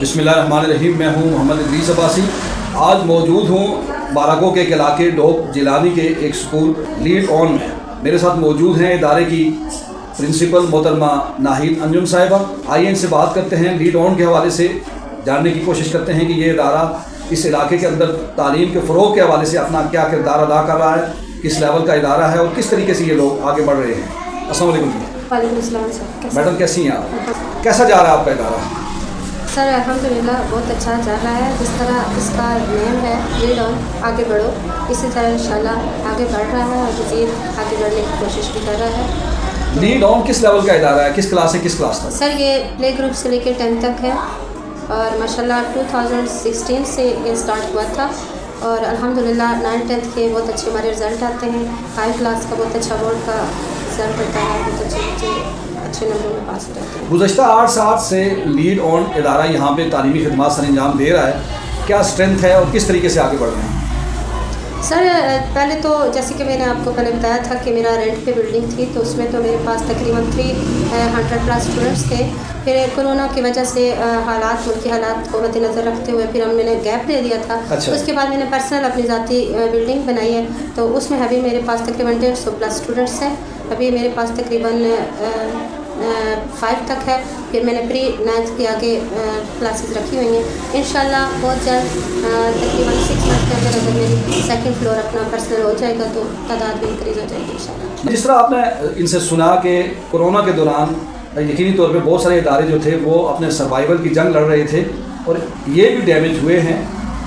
बिस्मिल्लाहिर्रहमानिर्रहीम। मैं हूँ मोहम्मद इदरीस अब्बासी। आज मौजूद हूँ बाराको के इलाके डोप जिलानी के एक स्कूल लीड ऑन में। मेरे साथ मौजूद हैं इदारे की प्रिंसिपल मोहतरमा नाहिद अंजुम साहिबा। आइए इनसे बात करते हैं, लीड ऑन के हवाले से जानने की कोशिश करते हैं कि ये इदारा इस इलाके के अंदर तालीम के फ़रोग़ के हवाले से अपना क्या किरदार अदा कर रहा है, किस लेवल का इदारा है और किस तरीके से ये लोग आगे बढ़ रहे हैं। अस्सलाम वालेकुम। वालेकुम सलाम सर। मैडम कैसी हैं आप? कैसा जा रहा है आपका इदारा? सर अल्हम्दुलिल्लाह बहुत अच्छा चल रहा है। जिस तरह इसका नेम है लीड ऑन, आगे बढ़ो, इसी तरह इंशाल्लाह आगे बढ़ रहा है और मज़ीद आगे बढ़ने की कोशिश भी कर रहा है। लीड ऑन किस लेवल का इदारा है, किस क्लास से किस क्लास तक? सर ये प्ले ग्रुप से लेकर 10th तक है और माशाल्लाह 2016 से ये स्टार्ट हुआ था और अल्हम्दुलिल्लाह 9th-10th के बहुत अच्छे हमारे रिज़ल्ट आते हैं। 5 क्लास का बहुत अच्छा बोर्ड का रिज़ल्ट होता है, बहुत अच्छे बच्चे अच्छे नंबरों में पास करते हैं। गुज़श्ता 8 साल से लीड ऑन इदारा यहाँ पे तालीमी खिदमात सर अंजाम दे रहा है। क्या स्ट्रेंथ है और किस तरीके से आगे बढ़ रहे हैं? सर पहले तो जैसे कि मैंने आपको पहले बताया था कि मेरा रेंट पे बिल्डिंग थी, तो उसमें तो मेरे पास तकरीबन 300+ स्टूडेंट्स थे। फिर कोरोना की वजह से मुल्की हालात को मद्देनज़र रखते हुए फिर मैंने गैप दे दिया था। अच्छा। उसके बाद मैंने पर्सनल अपनी ज़ाती बिल्डिंग बनाई है, तो उसमें अभी मेरे पास तकरीबन 150+ स्टूडेंट्स हैं। अभी मेरे पास तकरीबन 5 तक है। फिर मैंने प्री 9th के आगे क्लासेस रखी हुई हैं। इंशाल्लाह बहुत जल्द तकरीबन 6 मंथ के अंदर अगर मेरी 2nd फ्लोर अपना पर्सनल हो जाएगा तो तादाद भी इंक्रीज़ हो जाएगी इंशाल्लाह। जिस तरह आपने इनसे सुना कि कोरोना के दौरान यकीनी तौर पे बहुत सारे इदारे जो थे वो अपने सर्वाइवल की जंग लड़ रहे थे और ये भी डैमेज हुए हैं।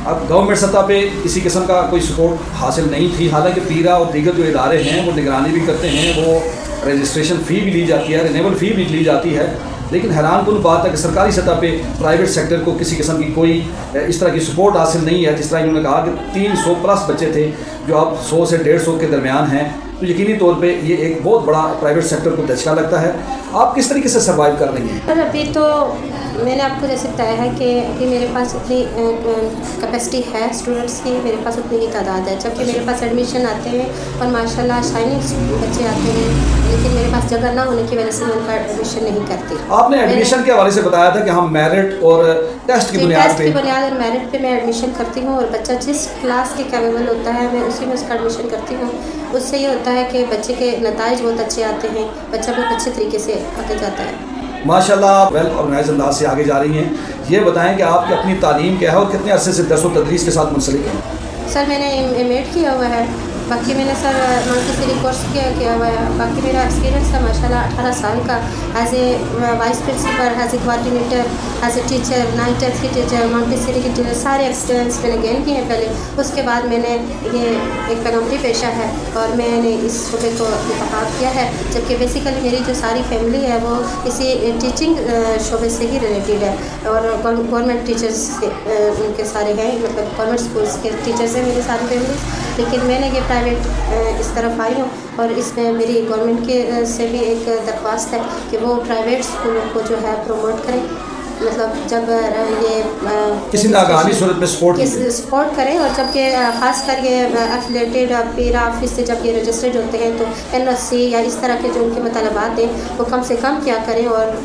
अब गवर्नमेंट सतह पे किसी किस्म का कोई सपोर्ट हासिल नहीं थी। हालांकि पीरा और दीगर जो इदारे हैं वो निगरानी भी करते हैं, वो रजिस्ट्रेशन फ़ी भी ली जाती है, रिन्यूएबल फ़ी भी ली जाती है। लेकिन हैरान कुन बात है कि सरकारी सतह पे प्राइवेट सेक्टर को किसी किस्म की कोई इस तरह की सपोर्ट हासिल नहीं है। जिस तरह इन्होंने कहा कि 300+ बच्चे थे जो अब 100 से 150 के दरमियान हैं, तो यकीनी तौर पे ये एक बहुत बड़ा प्राइवेट सेक्टर को धचका लगता है। आप किस तरीके से सर्वाइव कर रही हैं? सर अभी तो मैंने आपको जैसे बताया है कि अभी मेरे पास इतनी कैपेसिटी है स्टूडेंट्स की, मेरे पास उतनी ही तादाद है। जबकि मेरे पास एडमिशन आते हैं और माशाल्लाह शाइनिंग बच्चे आते हैं, लेकिन मेरे पास जगह ना होने की वजह से मैं उनका एडमिशन नहीं करती। आपने एडमिशन के हवाले से बताया था कि हम मेरिट और टेस्ट की बुनियाद पे और मेरिट पे मैं एडमिशन करती हूँ और बच्चा जिस क्लास के कैपेबल होता है मैं उसी में उसका एडमिशन करती हूँ। उससे ये होता है कि बच्चे के नताइज बहुत अच्छे आते हैं, बच्चा बहुत अच्छे तरीके से आगे जाता है। माशाल्लाह आप वेल ऑर्गेनाइज अंदाज से आगे जा रही हैं। ये बताएं कि आपकी अपनी तालीम क्या है और कितने अरसे से दर्स व तदरीस के साथ मुंसलिक हैं? सर मैंने एम.एड किया हुआ है, बाकी मैंने सर मॉन्टेसरी कोर्स किया हुआ है। बाकी मेरा एक्सपीरियंस है माशाल्लाह 18 साल का as a vice principal, as a coordinator, as a teacher, 9th-10th की टीचर, मॉन्टेसरी की टीचर, सारे एक्सपीरियंस मैंने गेन किए हैं पहले। उसके बाद मैंने ये एक पैगम्बरी पेशा है और मैंने इस शोबे को इंतखाब किया है। जबकि बेसिकली मेरी जो सारी फैमिली है वो इसी टीचिंग शोबे से ही रिलेटेड है और गवर्नमेंट टीचर्स उनके सारे हैं, मतलब गवर्नमेंट स्कूल्स के टीचर्स हैं मेरी सारी फैमिली। लेकिन मैंने ये प्राइवेट इस तरफ आई हूँ और इसमें मेरी गवर्नमेंट के से भी एक दरख्वास्त है कि वो प्राइवेट स्कूलों को जो है प्रमोट करें, मतलब जब ये किसी नागानी सूरत में सपोर्ट करें और जब ये ख़ास कर ये एफिलेटेड पीरा ऑफिस से जब ये रजिस्टर्ड होते हैं तो NOC या इस तरह के जो उनके मतलबात हैं वो कम से कम किया करें और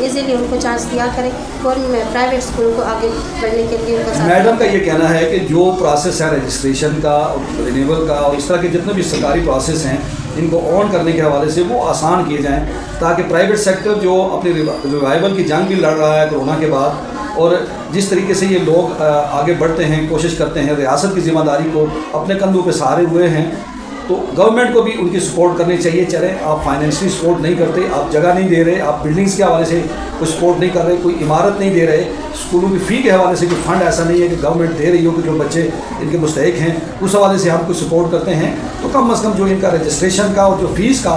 इजीली उनको चांस दिया करें और प्राइवेट स्कूल को आगे बढ़ने के लिए। मैडम का ये कहना है कि जो प्रोसेस है रजिस्ट्रेशन का, रिन्यूअल का और इस तरह के जितने भी सरकारी प्रोसेस हैं इनको ऑन करने के हवाले से वो आसान किए जाएं ताकि प्राइवेट सेक्टर जो अपनी रिवाइवल की जंग भी लड़ रहा है कोरोना के बाद और जिस तरीके से ये लोग आगे बढ़ते हैं, कोशिश करते हैं, रियासत की ज़िम्मेदारी को अपने कंधों पे सहारे हुए हैं, तो गवर्नमेंट को भी उनकी सपोर्ट करनी चाहिए। चले आप फाइनेंशियली सपोर्ट नहीं करते, आप जगह नहीं दे रहे, आप बिल्डिंग्स के हवाले से कोई सपोर्ट नहीं कर रहे, कोई इमारत नहीं दे रहे, स्कूलों की फ़ी के हवाले से कोई फंड ऐसा नहीं है कि गवर्नमेंट दे रही हो कि जो बच्चे इनके मुस्तहिक हैं उस हवाले से हम कुछ सपोर्ट करते हैं, तो कम अज़ कम जो इनका रजिस्ट्रेशन का और जो फ़ीस का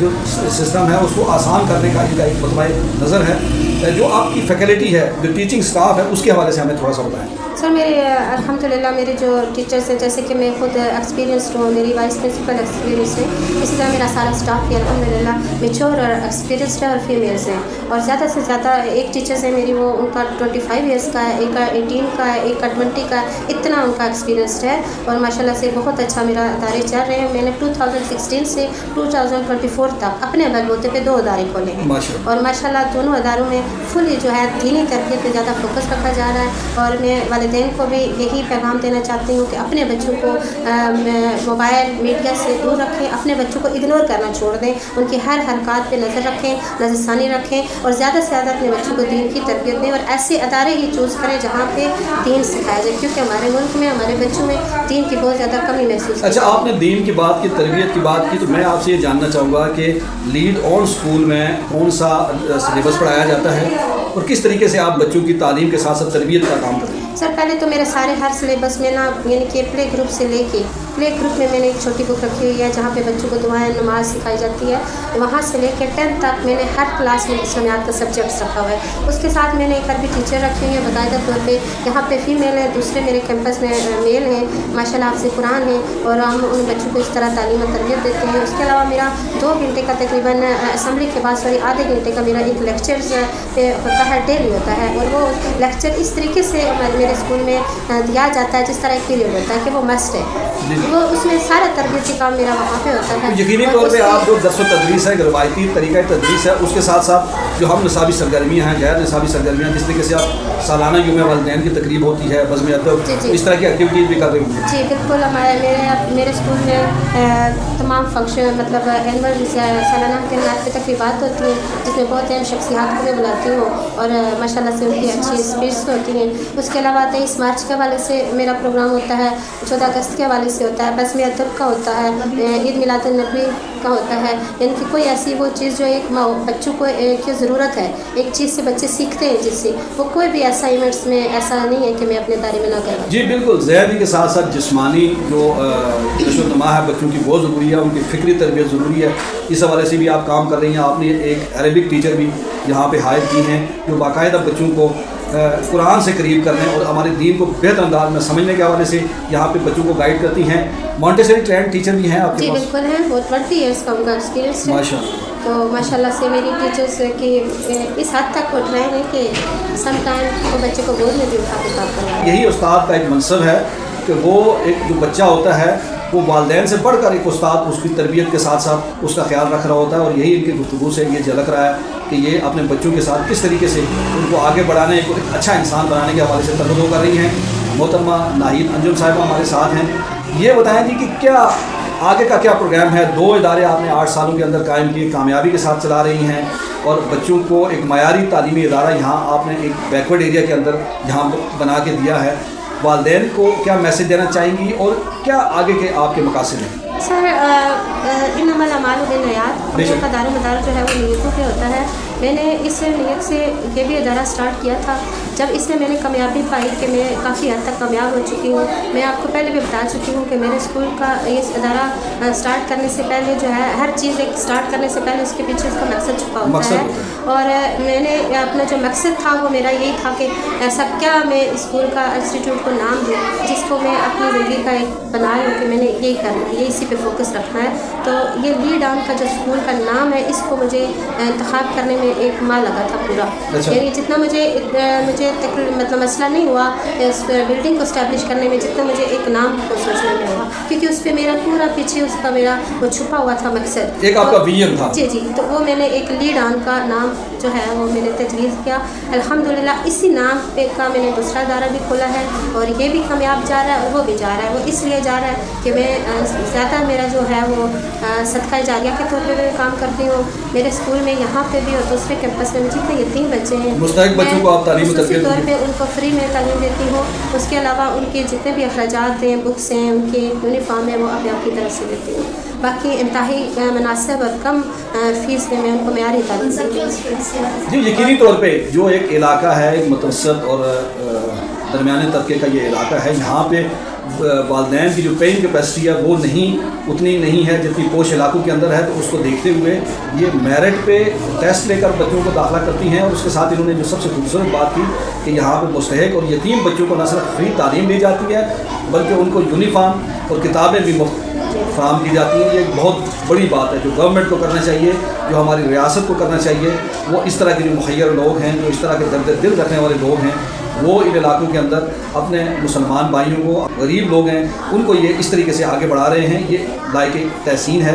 जो सिस्टम है उसको आसान करने का इनका एक मतबा नज़र है। जो आपकी फैकल्टी है, जो टीचिंग स्टाफ है, उसके हवाले से हमें थोड़ा सा बताएं। सर मेरे अल्हम्दुलिल्लाह मेरे जो टीचर्स हैं, जैसे कि मैं खुद एक्सपीरियंस्ड हूँ, मेरी वाइस प्रिंसिपल एक्सपीरियंस है, इसी तरह मेरा सारा स्टाफ भी अल्हम्दुलिल्लाह मैच्योर और एक्सपीरियंस्ड है और फीमेल्स हैं। और ज़्यादा से ज़्यादा एक टीचर्स है मेरी वो उनका 25 ईयर्स का है, एक का 18 का है, एक का 20 का है, इतना उनका एक्सपीरियंस्ड है और माशाल्लाह से बहुत अच्छा मेरा अदारे चल रहे हैं। मैंने 2016 से 2024 तक अपने बलबूते पे 2 अदारे खोले हैं और माशाल्लाह दोनों अदारों में फुली जो है दीनी तरबियत पे ज़्यादा फोकस रखा जा रहा है। और मैं वालिदैन को भी यही पैगाम देना चाहती हूँ कि अपने बच्चों को मोबाइल मीडिया से दूर रखें, अपने बच्चों को इग्नोर करना छोड़ दें, उनकी हर हरकत पे नज़र रखें, नज़रसानी रखें और ज़्यादा से ज़्यादा अपने बच्चों को दीन की तरबियत दें और ऐसे अदारे ही चूज़ करें जहाँ पे दीन सिखाया जाए, क्योंकि हमारे मुल्क में हमारे बच्चों में दीन की बहुत ज़्यादा कमी महसूस। अच्छा, आपने दीन की बात की, तरबियत की बात की, तो मैं आपसे ये जानना चाहूँगा कि लीड ऑन स्कूल में कौन सा सिलेबस पढ़ाया जाता है और किस तरीके से आप बच्चों की तालीम के साथ साथ तरबियत का काम करते हैं? सर पहले तो मेरे सारे हर सिलेबस में ना, यानी कि प्ले ग्रुप से लेके प्ले ग्रुप में मैंने एक छोटी बुक रखी हुई है जहाँ पे बच्चों को दुआएं नमाज सिखाई जाती है। वहाँ से लेकर 10th तक मैंने हर क्लास में इस्लामियात का सब्जेक्ट्स रखा हुआ है। उसके साथ मैंने एक अरबी टीचर रखी हुई है बाकायदा तौर पे। यहाँ पे फीमेल है, दूसरे मेरे कैंपस में मेल हैं, माशाल्लाह हाफ़िज़ कुरान है और हम उन बच्चों को इस तरह तालीम और तरबियत देते हैं। उसके अलावा मेरा 2 घंटे का तकरीबन असम्बली के बाद सॉरी आधे घंटे का मेरा एक लेक्चर्स पे होता है, डेली होता है और वो लेक्चर इस तरीके से मेरे स्कूल में दिया जाता है जिस तरह एक पीरियड होता है कि वो मस्ट है, वो उसमें सारा तरबियती काम मेरा वहाँ पे होता है। यकीनी तौर पे आप जो दर्स व तदरीस है, रवायती तरीका तदरीस है, उसके साथ साथ जो हम निसाबी सरगर्मियाँ हैं, गैर निसाबी सरगर्मियाँ, जिस तरीके से आप सालाना यूम वालिदैन की तकरीब होती है, बज़्म अदब, इस तरह की एक्टिविटीज़ भी कर रहे होंगे? जी बिल्कुल, मेरे स्कूल में तमाम फंक्शन मतलब एनुअल सालाना के नाम पे तकरीबात होती हैं जिसमें बहुत अहम शख्सियात को मैं बुलाती हूँ और माशाल्लाह से उनकी अच्छी स्पीच होती हैं। उसके अलावा 23 मार्च के हवाले से मेरा प्रोग्राम होता है, 14 अगस्त के हवाले से होता है, बज़्म अदब का होता है, ईद मिलादुन नबी का होता है। यानी कि कोई ऐसी वो चीज़ जो एक बच्चों को एक ज़रूरत है, एक चीज़ से बच्चे सीखते हैं जिससे वो कोई भी ऐसा इवेंट्स में ऐसा नहीं है कि मैं अपने बारे में ना करूँ। जी बिल्कुल, ज़हनी के साथ साथ जिस्मानी जो नशो-ओ-नमा है बच्चों की बहुत ज़रूरी है, उनकी फ़िक्री तरबियत ज़रूरी है। इस हवाले से भी आप काम कर रही हैं। आपने एक अरबिक टीचर भी यहाँ पे हायर की हैं जो बाकायदा बच्चों को कुरान से करीब करने और हमारे दीन को बेहतर अंदाज में समझने के हवाले से यहाँ पे बच्चों को गाइड करती हैं। मॉन्टेसरी ट्रेंड टीचर भी हैं आपके पास? जी बिल्कुल हैं, वो 20 ईयर्स का उनका एक्सपीरियंस है। माशाअल्लाह। तो माशाल्लाह से मेरी टीचर्स की इस हद तक वो ट्रेन है कि सम टाइम वो बच्चे को गोद में भी उठा के काम करवाएं। यही उस्ताद का एक मनसब है कि वो एक जो बच्चा होता है वो वालिदैन से बढ़कर एक उस्ताद उसकी तरबियत के साथ साथ उसका ख्याल रख रहा होता है और यही इनकी गुफ्तगू से ये झलक रहा है कि ये अपने बच्चों के साथ किस तरीके से उनको आगे बढ़ाने, एक अच्छा इंसान बनाने के हवाले से तवज्जो कर रही हैं। मोहतरमा नाहिद अंजुम साहिबा हमारे साथ हैं। ये बताएं जी कि क्या आगे का क्या प्रोग्राम है? 2 इदारे आपने 8 सालों के अंदर कायम किए, कामयाबी के साथ चला रही हैं और बच्चों को एक मयारी तालीमी इदारा यहाँ आपने एक बैकवर्ड एरिया के अंदर यहाँ बना के दिया है। वालिदैन को क्या मैसेज देना चाहेंगी और क्या आगे के आपके मकासद हैं? सर इन्नमल अमालु बिन्नियात, का दारोमदार जो है वो नीयतों पे होता है। मैंने इस नीयत से ये भी इदारा स्टार्ट किया था। जब इसमें मैंने कामयाबी पाई कि मैं काफ़ी हद तक कामयाब हो चुकी हूँ। मैं आपको पहले भी बता चुकी हूँ कि मेरे स्कूल का ये इदारा स्टार्ट करने से पहले जो है हर चीज़ एक स्टार्ट करने से पहले उसके पीछे उसका मकसद छुपा होता है और मैंने अपना जो मकसद था वो मेरा यही था कि ऐसा क्या मैं स्कूल का इंस्टीट्यूट को नाम दूँ जिसको मैं अपनी ज़िंदगी का एक बना लूँ कि मैंने यही करना है, ये इसी पे फोकस रखना है। तो ये लीड ऑन का जो स्कूल का नाम है इसको मुझे इंतखाब करने में एक माह लगा था पूरा। यानी जितना मुझे मतलब मसला नहीं हुआ इस बिल्डिंग को स्टैब्लिश करने में, जितना मुझे एक नाम को सोचने में हुआ, क्योंकि उस पर मेरा पूरा पीछे उसका मेरा वो छुपा हुआ था मकसद, एक आपका विजन था। जी। तो वो मैंने एक लीड ऑन का नाम जो है वो मैंने तजवीज़ किया। अल्हम्दुलिल्लाह इसी नाम पे का मैंने दूसरा इदारा भी खोला है और ये भी कामयाब जा रहा है और वो भी जा रहा है। वो इसलिए जा रहा है कि मैं ज़्यादा मेरा जो है वो सदका जारिया के तौर पे मैं काम करती हूँ। मेरे स्कूल में यहाँ पे भी और दूसरे कैंपस में जितने यतीम बच्चे हैं मुस्तहिक बच्चों को आप तालीम उसी तौर पे उनको फ्री में तालीम देती हूँ। उसके अलावा उनके जितने भी अखराजात हैं, बुक्स हैं, उनके यूनिफॉर्म है, वो अभी आपकी तरफ से देती हूँ। बाकी इंतहाई मुनासिब और कम फ़ीस में मैं उनको मेयारी तालीम देती हूँ। जी यकीनी तौर पे जो एक इलाका है, एक मुतवस्सत और दरमियाने तबके का ये इलाका है, यहाँ पे वालिदैन की जो पेइंग कैपेसिटी है वो उतनी नहीं है जितनी पोश इलाकों के अंदर है। तो उसको देखते हुए ये मेरिट पे टेस्ट लेकर बच्चों को दाखिला करती हैं और उसके साथ इन्होंने जो सबसे खूबसूरत बात की कि यहाँ पे मुस्तहिक और यतीम बच्चों को न सिर्फ फ्री तालीम दी जाती है बल्कि उनको यूनिफॉर्म और किताबें भी मुफ्त फराहम की जाती हैं। ये एक बहुत बड़ी बात है जो गवर्नमेंट को करना चाहिए, जो हमारी रियासत को करना चाहिए। वो इस तरह के जो मुखय्यर लोग हैं, जो इस तरह के दर्द दिल रखने वाले लोग हैं, वो इन इलाकों के अंदर अपने मुसलमान भाइयों को, गरीब लोग हैं, उनको ये इस तरीके से आगे बढ़ा रहे हैं। ये लायक तहसीन है।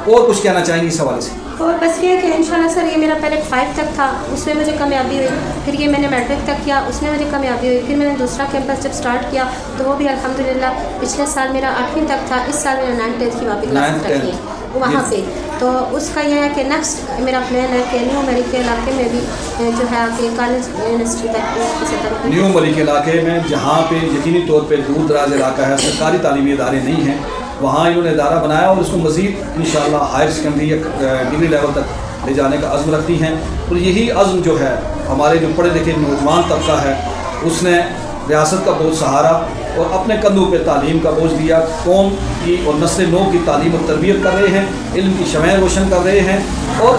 और कुछ कहना चाहेंगे इस हवाले से? اور بس یہ ہے کہ انشاءاللہ سر یہ میرا پہلے 5 تک تھا، اس میں مجھے کامیابی ہوئی، پھر یہ میں نے میٹرک تک کیا، اس میں مجھے کامیابی ہوئی، پھر میں نے دوسرا کیمپس جب سٹارٹ کیا تو وہ بھی الحمدللہ پچھلے سال میرا 8ویں تک تھا، اس سال میں نے 9th 10th کی واپس کلاسز رکھی ہیں وہاں پہ. تو اس کا یہ ہے کہ نیکسٹ میرا پلان ہے کہ نیو مری کے علاقے میں بھی جو ہے کہ کالج یونیورسٹی تک کسی طرح نیو مری کے علاقے میں جہاں پہ یقینی طور پہ دور دراز علاقہ ہے، سرکاری تعلیمی ادارے نہیں ہیں، وہاں انہوں نے ادارہ بنایا اور اس کو مزید انشاءاللہ ہائر سیکنڈری یا ڈگری لیول تک لے جانے کا عزم رکھتی ہیں. اور یہی عزم جو ہے ہمارے جو پڑھے لکھے نوجوان طبقہ ہے اس نے ریاست کا بوجھ سہارا اور اپنے کندھوں پہ تعلیم کا بوجھ دیا، قوم کی اور نسل نو کی تعلیم اور تربیت کر رہے ہیں، علم کی شمعیں روشن کر رہے ہیں اور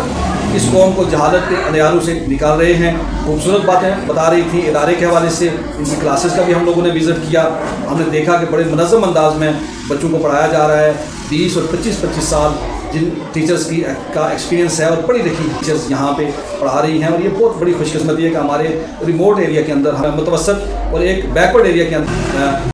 اس قوم کو جہالت کے اندھیاروں سے نکال رہے ہیں. خوبصورت باتیں بتا رہی تھیں ادارے کے حوالے سے، ان کی کلاسز کا بھی ہم لوگوں نے وزٹ کیا، ہم نے دیکھا کہ بڑے منظم انداز میں بچوں کو پڑھایا جا رہا ہے. 20 اور 25 سال جن ٹیچرز کا ایکسپیرینس ہے اور پڑھی لکھی ٹیچرز یہاں پہ پڑھا رہی ہیں، اور یہ بہت بڑی خوش قسمتی ہے کہ ہمارے ریموٹ ایریا کے اندر، متوسط اور ایک بیکورڈ ایریا کے اندر